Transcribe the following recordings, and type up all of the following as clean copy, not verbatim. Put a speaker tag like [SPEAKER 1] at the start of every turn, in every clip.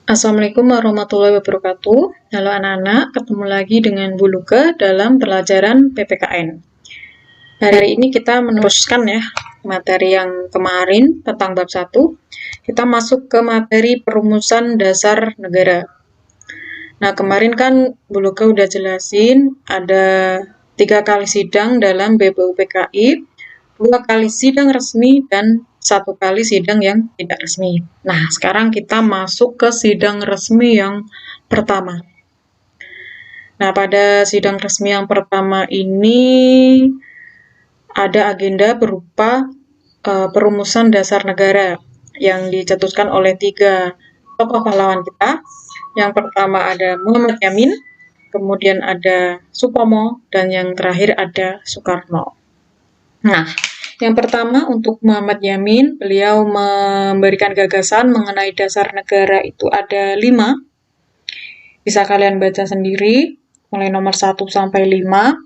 [SPEAKER 1] Assalamualaikum warahmatullahi wabarakatuh. Halo anak-anak, ketemu lagi dengan Bu Luka dalam pelajaran PPKN. Hari ini kita meneruskan ya materi yang kemarin tentang bab 1. Kita masuk ke materi perumusan dasar negara. Nah, kemarin kan Bu Luka udah jelasin ada 3 kali sidang dalam BPUPKI, 2 kali sidang resmi dan 1 kali sidang yang tidak resmi. Nah, sekarang kita masuk ke sidang resmi yang pertama. Nah, pada sidang resmi yang pertama ini ada agenda berupa perumusan dasar negara yang dicetuskan oleh 3 tokoh pahlawan kita. Yang pertama ada Muhammad Yamin, kemudian ada Supomo, dan yang terakhir ada Soekarno. Nah, yang pertama untuk Muhammad Yamin, beliau memberikan gagasan mengenai dasar negara itu ada 5. Bisa kalian baca sendiri, mulai nomor 1 sampai 5.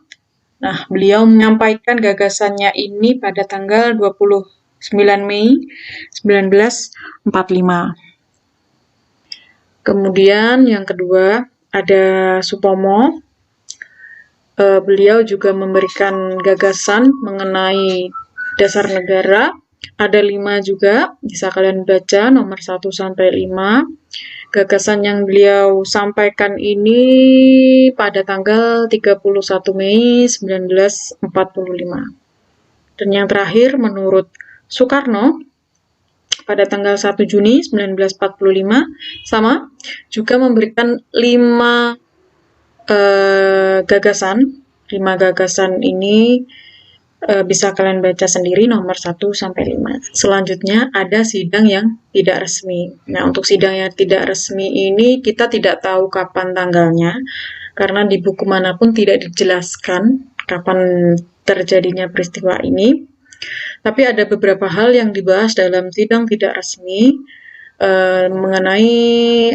[SPEAKER 1] Nah, beliau menyampaikan gagasannya ini pada tanggal 29 Mei 1945. Kemudian yang kedua ada Supomo. Beliau juga memberikan gagasan mengenai dasar negara. Ada 5 juga, bisa kalian baca nomor 1 sampai 5. Gagasan yang beliau sampaikan ini pada tanggal 31 Mei 1945. Dan yang terakhir menurut Soekarno pada tanggal 1 Juni 1945 sama juga memberikan 5 gagasan. 5 gagasan ini bisa kalian baca sendiri nomor 1 sampai 5. Selanjutnya ada sidang yang tidak resmi. Nah, untuk sidang yang tidak resmi ini kita tidak tahu kapan tanggalnya karena di buku manapun tidak dijelaskan kapan terjadinya peristiwa ini. Tapi ada beberapa hal yang dibahas dalam sidang tidak resmi mengenai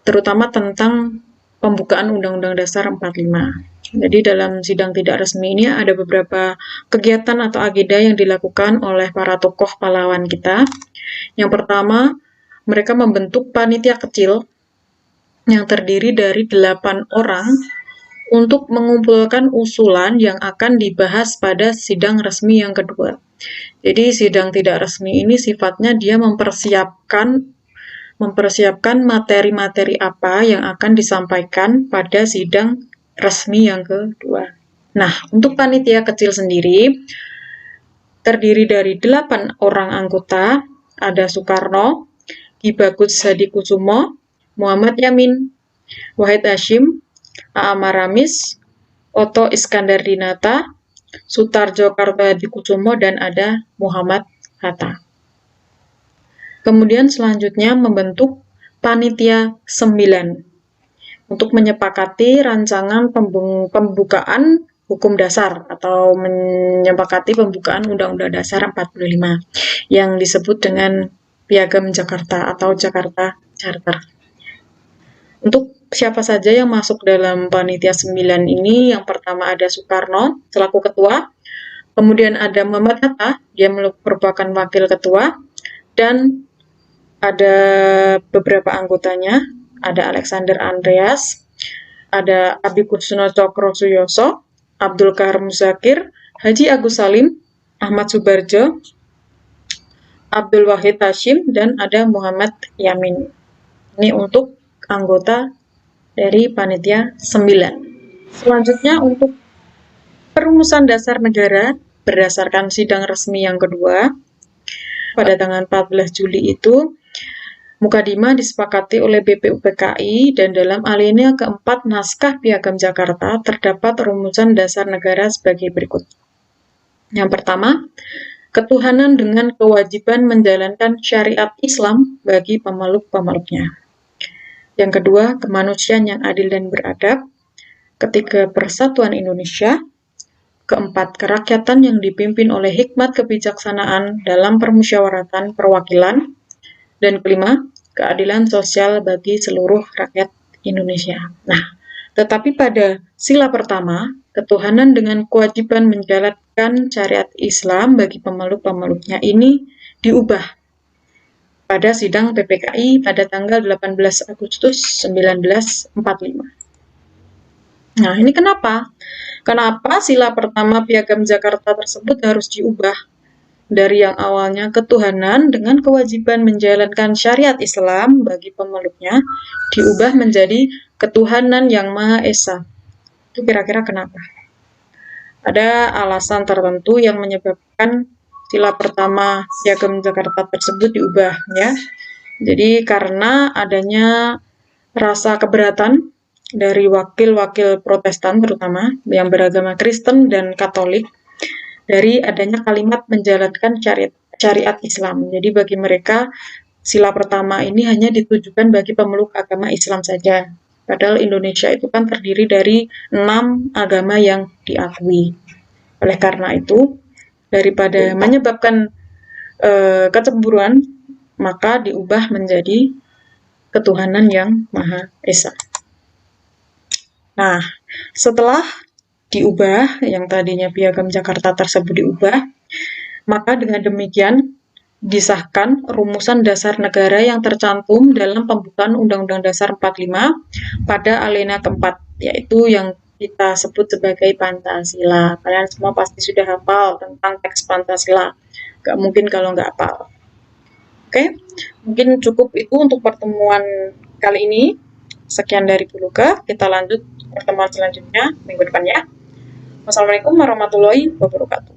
[SPEAKER 1] terutama tentang pembukaan Undang-Undang Dasar 45. Jadi dalam sidang tidak resmi ini ada beberapa kegiatan atau agenda yang dilakukan oleh para tokoh pahlawan kita. Yang pertama, mereka membentuk panitia kecil yang terdiri dari 8 orang untuk mengumpulkan usulan yang akan dibahas pada sidang resmi yang kedua. Jadi sidang tidak resmi ini sifatnya dia mempersiapkan materi-materi apa yang akan disampaikan pada sidang resmi yang kedua. Nah, untuk panitia kecil sendiri terdiri dari 8 orang anggota, ada Soekarno, Ki Bagus Hadikusumo, Muhammad Yamin, Wahid Hasyim, A.A. Maramis, Otto Iskandar Dinata, Sutarjo Kartadikusumo, dan ada Muhammad Hatta. Kemudian selanjutnya membentuk panitia 9 untuk menyepakati rancangan pembukaan hukum dasar atau menyepakati pembukaan Undang-Undang Dasar 45 yang disebut dengan Piagam Jakarta atau Jakarta Charter. Untuk siapa saja yang masuk dalam panitia 9 ini, yang pertama ada Soekarno selaku ketua, kemudian ada Muhammad Hatta, dia merupakan wakil ketua, dan ada beberapa anggotanya, ada Alexander Andreas, ada Abikusuno Cokro Suyoso, Abdul Kahar Muzakir, Haji Agus Salim, Ahmad Subarjo, Abdul Wahid Hasyim, dan ada Muhammad Yamin. Ini untuk anggota dari panitia 9. Selanjutnya untuk perumusan dasar negara berdasarkan sidang resmi yang kedua pada tanggal 14 Juli itu Mukadimah disepakati oleh BPUPKI dan dalam alinea keempat naskah Piagam Jakarta terdapat rumusan dasar negara sebagai berikut. Yang pertama, ketuhanan dengan kewajiban menjalankan syariat Islam bagi pemeluk-pemeluknya. Yang kedua, kemanusiaan yang adil dan beradab. Ketiga, persatuan Indonesia. Keempat, kerakyatan yang dipimpin oleh hikmat kebijaksanaan dalam permusyawaratan perwakilan. Dan kelima, keadilan sosial bagi seluruh rakyat Indonesia. Nah, tetapi pada sila pertama, ketuhanan dengan kewajiban menjalankan syariat Islam bagi pemeluk-pemeluknya ini diubah pada sidang PPKI pada tanggal 18 Agustus 1945. Nah, ini kenapa? Kenapa sila pertama Piagam Jakarta tersebut harus diubah dari yang awalnya ketuhanan dengan kewajiban menjalankan syariat Islam bagi pemeluknya, diubah menjadi ketuhanan yang Maha Esa. Itu kira-kira kenapa? Ada alasan tertentu yang menyebabkan sila pertama Piagam Jakarta tersebut diubah, ya. Jadi karena adanya rasa keberatan dari wakil-wakil Protestan terutama yang beragama Kristen dan Katolik dari adanya kalimat menjalankan syariat Islam. Jadi bagi mereka sila pertama ini hanya ditujukan bagi pemeluk agama Islam saja. Padahal Indonesia itu kan terdiri dari 6 agama yang diakui. Oleh karena itu, daripada menyebabkan kecemburuan, maka diubah menjadi ketuhanan yang Maha Esa. Nah, setelah diubah, yang tadinya Piagam Jakarta tersebut diubah, maka dengan demikian disahkan rumusan dasar negara yang tercantum dalam pembukaan Undang-Undang Dasar 45 pada alena keempat, yaitu yang kita sebut sebagai Pancasila. Kalian semua pasti sudah hafal tentang teks Pancasila. Gak mungkin kalau nggak hafal. Oke, mungkin cukup itu untuk pertemuan kali ini. Sekian dari Buluka, kita lanjut pertemuan selanjutnya minggu depan ya. Wassalamualaikum warahmatullahi wabarakatuh.